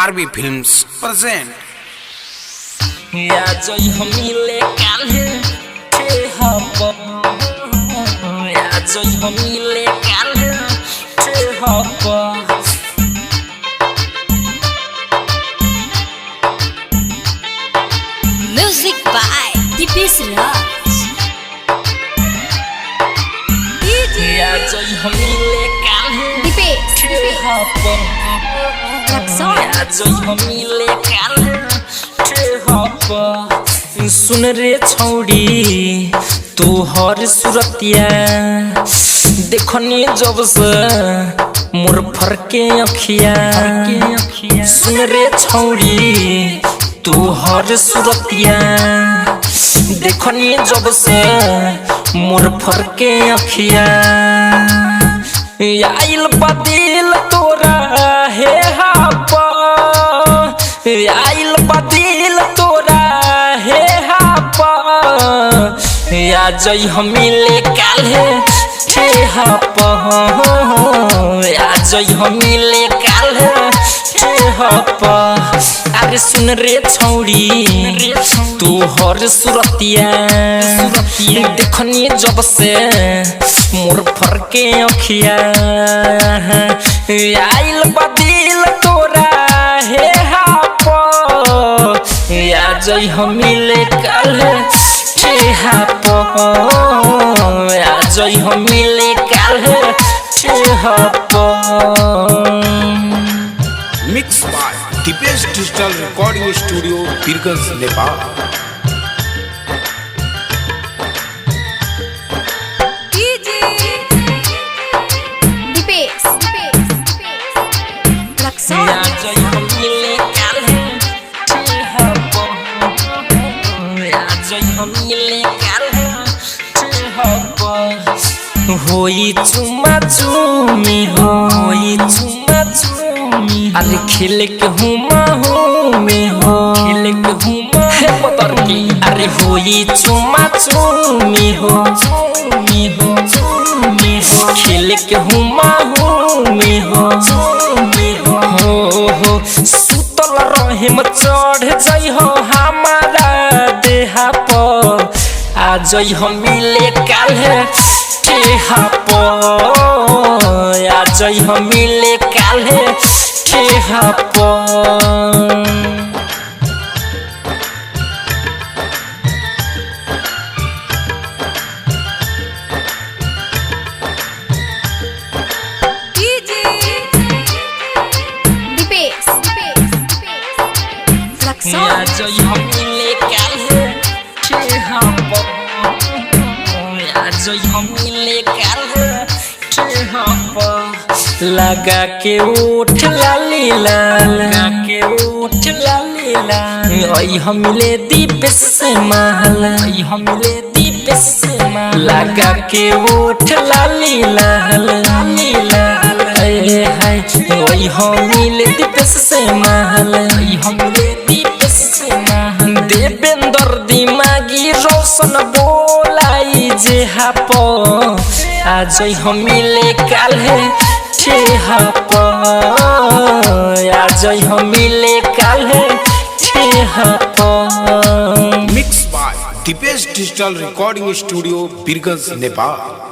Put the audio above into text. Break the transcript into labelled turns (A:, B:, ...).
A: RB films present
B: या जय हमीले काल्हे छे हप या जय हमीले काल्हे छे हप
C: Music by Dipesh Raj.
B: या जय हमीले काल्हे
C: Dipesh.
B: छे हप या जय हमीले काल्हे छे हप सुन रे छौड़ी तोहर सुरतिया देखनी जब से मोर फरके अखिया सुन रे छौड़ी तोहर सुरतिया देखनी जब से मोर फरके अखिया आइल बदिल तोरा हे हाप आइल बदिल तोरा हे हाप या जय हमीले काल्हे छे हाप या जय हमीले काल्हे छे हाप अरे सुन रे छौड़ी तोहर सुरतिया देखनी जब से मोर फरके अखिया आइल बदिल तोरा हे हाप या जय हमीले काल्हे छे हाप या जय हमीले काल्हे छे हाप
A: mix by Dipesh digital recording studio Birgunj Nepal.
C: Dipesh. Lakson.
B: या जय हमीले काल्हे छे हाप या जय हमीले काल्हे छे हाप होई चुमा चुमी होई चुमा चुमी अरे खेल के हुमा में हो खेल के हुमा है पतर की अरे होई चुमा चुमी हो चुमी हो चुमी हो खेल के हुमा में हो चुमी हो सुतल रहे म चढ़ जाइ हो हमारा देहा पर आ जइ हमीले काल्हे छे हाप आ जइ हमीले काल्हे छे हाप
C: Dipesh. Lakson.
B: या जइ हमीले काल्हे छे हाप या जइ हमीले काल्हे छे हाप लगा के उठ लाली लाल लगा के उठ लाली लाल ओइ हमीले दीपेश से महल ओइ हमीले दीपेश से महल लगा के उठ लाली लाल लाली लाल ए हाय ओइ हमीले दीपेश से महल ओइ हमीले दीपेश से महल देवेंद्र दिमागी रोशन बोलाई जे हाप आ जइ हमीले काल्हे छे हाप आ जइ हमीले काल्हे छे हाप
A: mix by Dipesh digital recording studio Birgunj Nepal.